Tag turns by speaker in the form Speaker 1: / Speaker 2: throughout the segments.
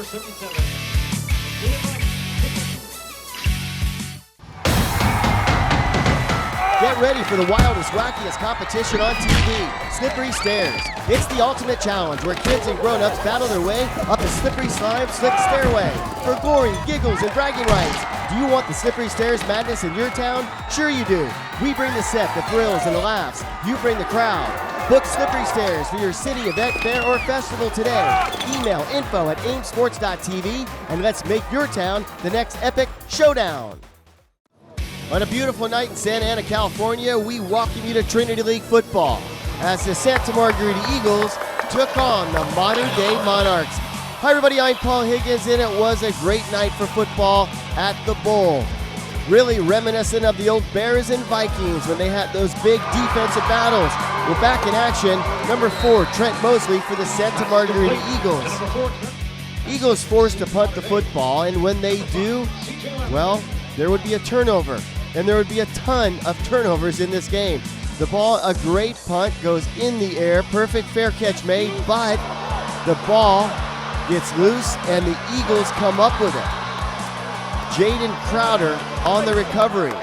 Speaker 1: Get ready for the wildest, wackiest competition on TV, Slippery Stairs. It's the ultimate challenge where kids and grown-ups battle their way up a slippery slime slick stairway for glory, giggles, and bragging rights. Do you want the Slippery Stairs madness in your town? Sure you do. We bring the set, the thrills, and the laughs. You bring the crowd. Book Slippery Stairs for your city event, fair, or festival today. Email info@aimsports.tv and let's make your town the next epic showdown. On a beautiful night in Santa Ana, California, we welcome you to Trinity League football as the Santa Margarita Eagles took on the modern-day Monarchs. Hi everybody, I'm Paul Higgins, and it was a great night for football at the Bowl. Really reminiscent of the old Bears and Vikings when they had those big defensive battles. We're back in action. Number 4, Trent Mosley for the Santa Margarita Eagles. Eagles forced to punt the football, and when they do, well, there would be a turnover. And there would be a ton of turnovers in this game. The ball, a great punt, goes in the air. Perfect fair catch made, but the ball gets loose and the Eagles come up with it. Jaden Crowder on the recovery.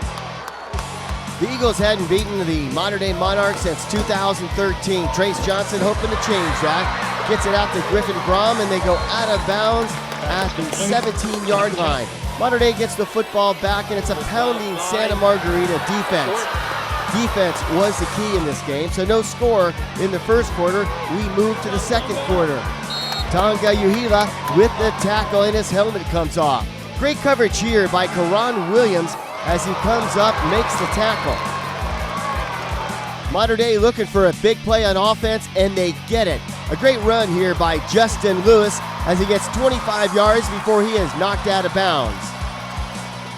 Speaker 1: The Eagles hadn't beaten the modern-day Monarchs since 2013. Trace Johnson hoping to change that. Gets it out to Griffin Brom, and they go out of bounds at the 17-yard line. Modern Day gets the football back, and it's a pounding Santa Margarita defense. Defense was the key in this game, so no score in the first quarter. We move to the second quarter. Tonga Uhila with the tackle, and his helmet comes off. Great coverage here by Karan Williams as he comes up, makes the tackle. Modern Day looking for a big play on offense, and they get it. A great run here by Justin Lewis as he gets 25 yards before he is knocked out of bounds.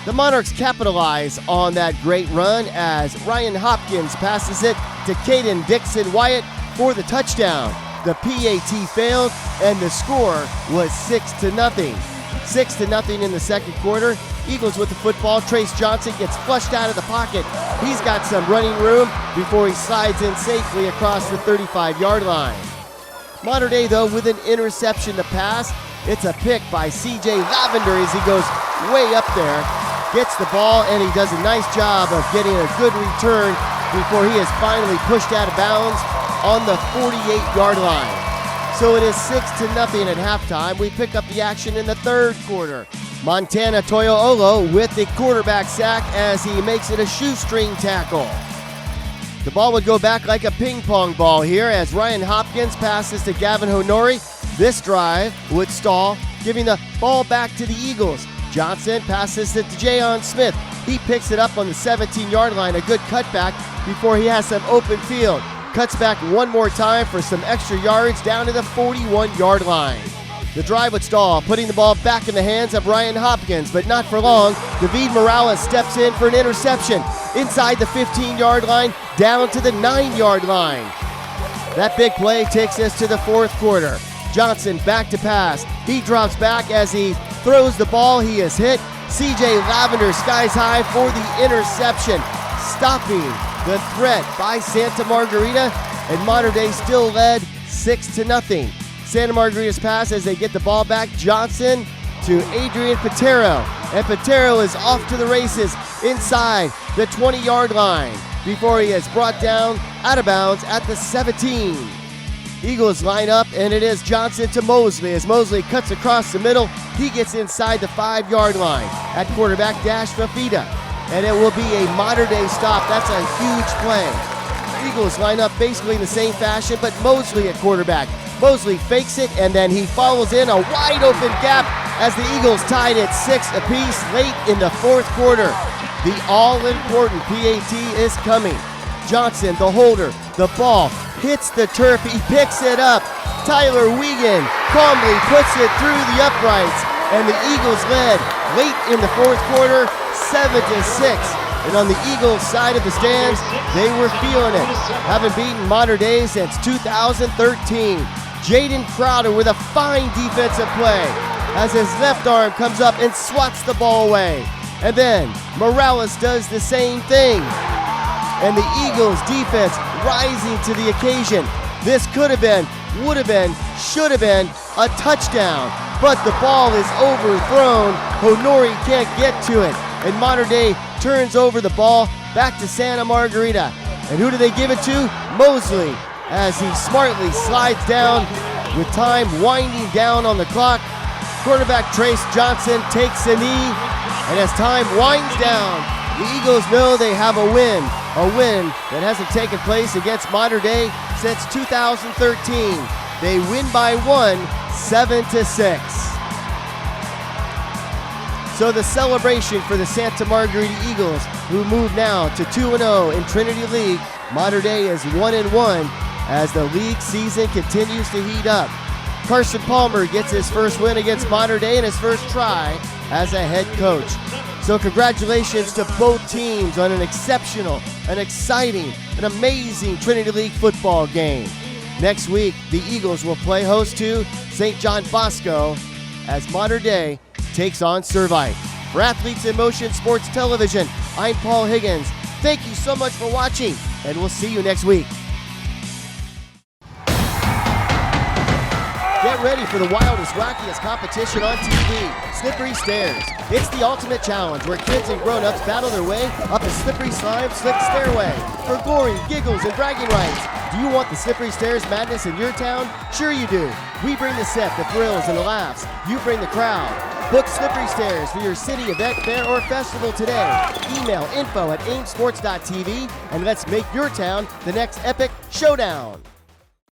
Speaker 1: The Monarchs capitalize on that great run as Ryan Hopkins passes it to Caden Dixon Wyatt for the touchdown. The PAT failed, and the score was 6-0. 6-0 in the second quarter. Eagles with the football. Trace Johnson gets flushed out of the pocket. He's got some running room before he slides in safely across the 35-yard line. Modern Day, though, with an interception to pass. It's a pick by C.J. Lavender as he goes way up there, gets the ball, and he does a nice job of getting a good return before he is finally pushed out of bounds on the 48-yard line. So it is 6-0 at halftime. We pick up the action in the third quarter. Montana Toyo'olo with the quarterback sack as he makes it a shoestring tackle. The ball would go back like a ping pong ball here as Ryan Hopkins passes to Gavin Honori. This drive would stall, giving the ball back to the Eagles. Johnson passes it to Jayon Smith. He picks it up on the 17-yard line, a good cutback before he has some open field. Cuts back one more time for some extra yards down to the 41-yard line. The drive would stall, putting the ball back in the hands of Ryan Hopkins, but not for long. David Morales steps in for an interception inside the 15-yard line, down to the 9-yard line. That big play takes us to the fourth quarter. Johnson back to pass. He drops back as he throws the ball. He is hit. C.J. Lavender skies high for the interception, stopping the threat by Santa Margarita, and Modern Day still led 6-0. Santa Margarita's pass as they get the ball back. Johnson to Adrian Patero, and Patero is off to the races inside the 20-yard line before he is brought down out of bounds at the 17. Eagles line up, and it is Johnson to Mosley as Mosley cuts across the middle. He gets inside the 5-yard line. At quarterback, Dash Fafita, and it will be a Modern Day stop. That's a huge play. Eagles line up basically in the same fashion, but Mosley at quarterback. Mosley fakes it, and then he follows in a wide open gap as the Eagles tied at 6 apiece late in the fourth quarter. The all-important PAT is coming. Johnson, the holder, the ball hits the turf. He picks it up. Tyler Wiegand calmly puts it through the uprights, and the Eagles led late in the fourth quarter, 7-6. And on the Eagles side of the stands, they were feeling it. Haven't beaten Modern Day since 2013. Jaden Crowder with a fine defensive play as his left arm comes up and swats the ball away. And then Morales does the same thing. And the Eagles defense rising to the occasion. This could have been, would have been, should have been a touchdown. but the ball is overthrown. Honori can't get to it, and Modern Day turns over the ball back to Santa Margarita. And who do they give it to? Mosley, as he smartly slides down with time winding down on the clock. Quarterback Trace Johnson takes a knee, and as time winds down, the Eagles know they have a win that hasn't taken place against Modern Day since 2013. They win by 1, 7-6. So the celebration for the Santa Margarita Eagles, who move now to 2-0 in Trinity League. Modern Day is 1-1 as the league season continues to heat up. Carson Palmer gets his first win against Modern Day in his first try as a head coach. So congratulations to both teams on an exceptional, an exciting, an amazing Trinity League football game. Next week, the Eagles will play host to St. John Bosco as Modern Day takes on Servite. For Athletes in Motion Sports Television, I'm Paul Higgins. Thank you so much for watching, and we'll see you next week. Get ready for the wildest, wackiest competition on TV, Slippery Stairs. It's the ultimate challenge where kids and grown-ups battle their way up a slippery slime slick stairway for glory, giggles, and bragging rights. Do you want the Slippery Stairs madness in your town? Sure you do. We bring the set, the thrills, and the laughs. You bring the crowd. Book Slippery Stairs for your city event, fair, or festival today. Email info@aimsports.tv and let's make your town the next epic showdown.